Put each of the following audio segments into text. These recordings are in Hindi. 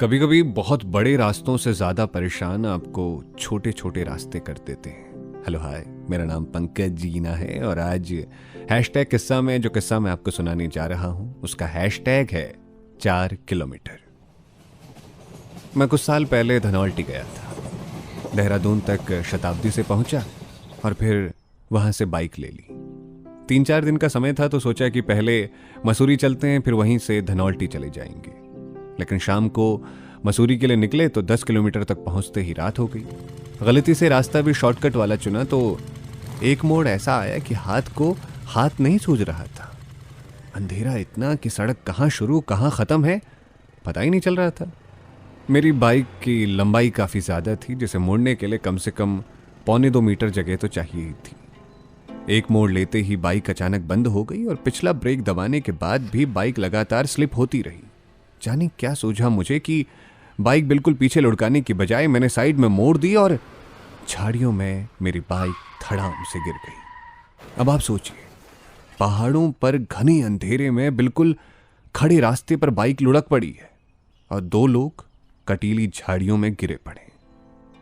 कभी कभी बहुत बड़े रास्तों से ज्यादा परेशान आपको छोटे छोटे रास्ते कर देते हैं। हेलो हाय, मेरा नाम पंकज जीना है और आज हैशटैग किस्सा में जो किस्सा मैं आपको सुनाने जा रहा हूं उसका हैशटैग है 4 किलोमीटर। मैं कुछ साल पहले धनौल्टी गया था। देहरादून तक शताब्दी से पहुंचा और फिर वहां से बाइक ले ली। 3-4 दिन का समय था तो सोचा कि पहले मसूरी चलते हैं, फिर वहीं से धनौल्टी चले जाएंगे। लेकिन शाम को मसूरी के लिए निकले तो 10 किलोमीटर तक पहुंचते ही रात हो गई। गलती से रास्ता भी शॉर्टकट वाला चुना तो एक मोड़ ऐसा आया कि हाथ नहीं सूझ रहा था। अंधेरा इतना कि सड़क कहाँ शुरू कहाँ ख़त्म है पता ही नहीं चल रहा था। मेरी बाइक की लंबाई काफ़ी ज़्यादा थी, जिसे मोड़ने के लिए कम से कम 1.25 मीटर जगह तो चाहिए ही थी। एक मोड़ लेते ही बाइक अचानक बंद हो गई और पिछला ब्रेक दबाने के बाद भी बाइक लगातार स्लिप होती रही। जाने क्या सूझा मुझे कि बाइक बिल्कुल पीछे लुढ़काने की बजाय मैंने साइड में मोड़ दी और झाड़ियों में मेरी बाइक धड़ाम से गिर गई। अब आप सोचिए, पहाड़ों पर घने अंधेरे में बिल्कुल खड़े रास्ते पर बाइक लुढ़क पड़ी है और 2 लोग कटीली झाड़ियों में गिरे पड़े।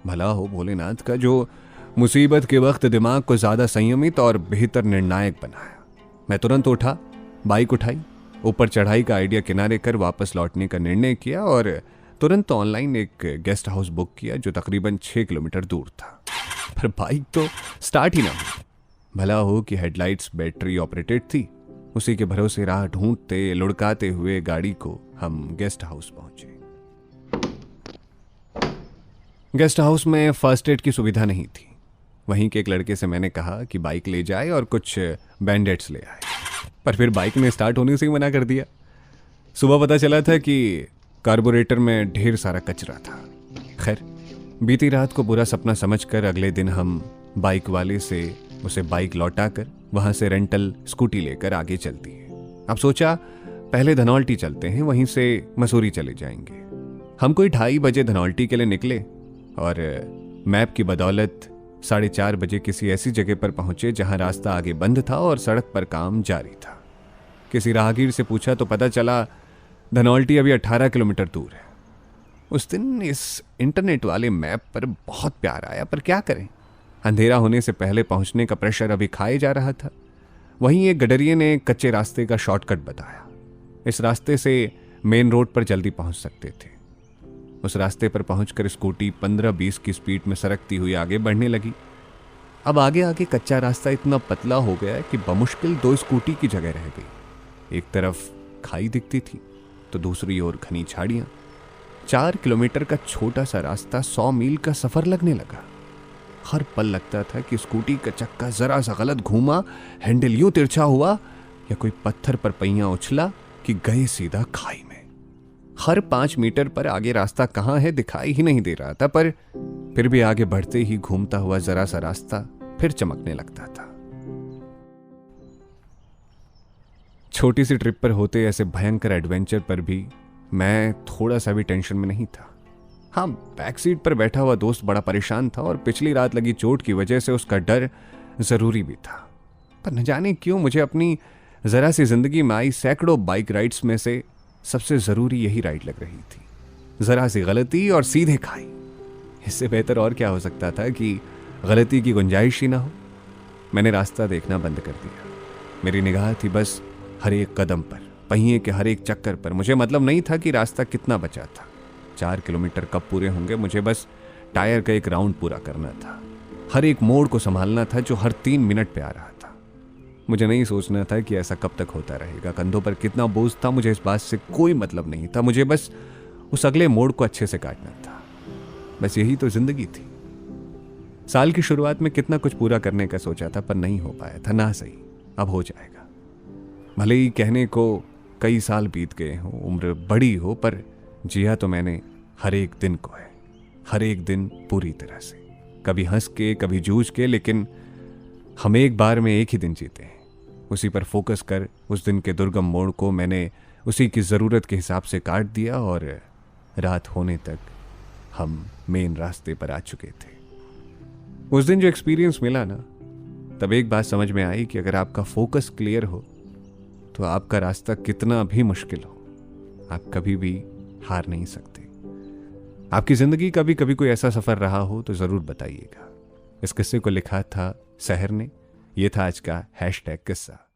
भला हो भोलेनाथ का जो मुसीबत के वक्त दिमाग को ज्यादा संयमित और बेहतर निर्णायक बनाया। मैं तुरंत उठा, बाइक उठाई, ऊपर चढ़ाई का आइडिया किनारे कर वापस लौटने का निर्णय किया और तुरंत ऑनलाइन एक गेस्ट हाउस बुक किया जो तकरीबन 6 किलोमीटर दूर था। पर बाइक तो स्टार्ट ही ना हुई। भला हो कि हेडलाइट्स बैटरी ऑपरेटेड थी। उसी के भरोसे राह ढूंढते लुढ़काते हुए गाड़ी को हम गेस्ट हाउस पहुंचे। गेस्ट हाउस में फर्स्ट एड की सुविधा नहीं थी। वहीं के एक लड़के से मैंने कहा कि बाइक ले जाए और कुछ बैंडेड्स ले आए, पर फिर बाइक ने स्टार्ट होने से ही मना कर दिया। सुबह पता चला था कि कार्बोरेटर में ढेर सारा कचरा था। खैर, बीती रात को बुरा सपना समझकर अगले दिन हम बाइक वाले से उसे बाइक लौटाकर वहां से रेंटल स्कूटी लेकर आगे चल दिए। अब सोचा पहले धनौल्टी चलते हैं, वहीं से मसूरी चले जाएंगे। हम कोई 2:30 बजे धनौल्टी के लिए निकले और मैप की बदौलत 4:30 बजे किसी ऐसी जगह पर पहुंचे जहां रास्ता आगे बंद था और सड़क पर काम जारी था। किसी राहगीर से पूछा तो पता चला धनौल्टी अभी 18 किलोमीटर दूर है। उस दिन इस इंटरनेट वाले मैप पर बहुत प्यार आया, पर क्या करें, अंधेरा होने से पहले पहुंचने का प्रेशर अभी खाए जा रहा था। वहीं एक गडरिये ने कच्चे रास्ते का शॉर्टकट बताया। इस रास्ते से मेन रोड पर जल्दी पहुंच सकते थे। उस रास्ते पर पहुंचकर स्कूटी 15-20 की स्पीड में सरकती हुई आगे बढ़ने लगी। अब आगे आगे कच्चा रास्ता इतना पतला हो गया कि बमुश्किल 2 स्कूटी की जगह रह गई। एक तरफ खाई दिखती थी तो दूसरी ओर घनी झाड़ियां। 4 किलोमीटर का छोटा सा रास्ता 100 मील का सफर लगने लगा। हर पल लगता था कि स्कूटी का चक्का जरा सा गलत घूमा, हैंडल यूं तिरछा हुआ या कोई पत्थर पर पहिया उछला कि गए सीधा खाई में। हर 5 मीटर पर आगे रास्ता कहां है दिखाई ही नहीं दे रहा था, पर फिर भी आगे बढ़ते ही घूमता हुआ जरा सा रास्ता फिर चमकने लगता था। छोटी सी ट्रिप पर होते ऐसे भयंकर एडवेंचर पर भी मैं थोड़ा सा भी टेंशन में नहीं था। हाँ, बैक सीट पर बैठा हुआ दोस्त बड़ा परेशान था और पिछली रात लगी चोट की वजह से उसका डर जरूरी भी था। पर न जाने क्यों मुझे अपनी जरा सी जिंदगी में आई सैकड़ों बाइक राइड्स में से सबसे जरूरी यही राइड लग रही थी। जरा सी गलती और सीधे खाई। इससे बेहतर और क्या हो सकता था कि गलती की गुंजाइश ही ना हो। मैंने रास्ता देखना बंद कर दिया। मेरी निगाह थी बस हर एक कदम पर, पहिए के हर एक चक्कर पर। मुझे मतलब नहीं था कि रास्ता कितना बचा था, 4 किलोमीटर कब पूरे होंगे। मुझे बस टायर का एक राउंड पूरा करना था। हर एक मोड़ को संभालना था जो हर 3 मिनट पे आ रहा था। मुझे नहीं सोचना था कि ऐसा कब तक होता रहेगा, कंधों पर कितना बोझ था, मुझे इस बात से कोई मतलब नहीं था। मुझे बस उस अगले मोड़ को अच्छे से काटना था। बस यही तो जिंदगी थी। साल की शुरुआत में कितना कुछ पूरा करने का सोचा था पर नहीं हो पाया था। ना सही, अब हो जाएगा। भले ही कहने को कई साल बीत गए हों, उम्र बड़ी हो, पर जिया तो मैंने हर एक दिन को है, हर एक दिन पूरी तरह से। कभी हंस के, कभी जूझ के, लेकिन हम एक बार में एक ही दिन जीते हैं। उसी पर फोकस कर उस दिन के दुर्गम मोड़ को मैंने उसी की ज़रूरत के हिसाब से काट दिया और रात होने तक हम मेन रास्ते पर आ चुके थे। उस दिन जो एक्सपीरियंस मिला ना, तब एक बात समझ में आई कि अगर आपका फोकस क्लियर हो तो आपका रास्ता कितना भी मुश्किल हो, आप कभी भी हार नहीं सकते। आपकी जिंदगी का भी कभी कोई ऐसा सफर रहा हो तो जरूर बताइएगा। इस किस्से को लिखा था सहर ने। यह था आज का हैशटैग किस्सा।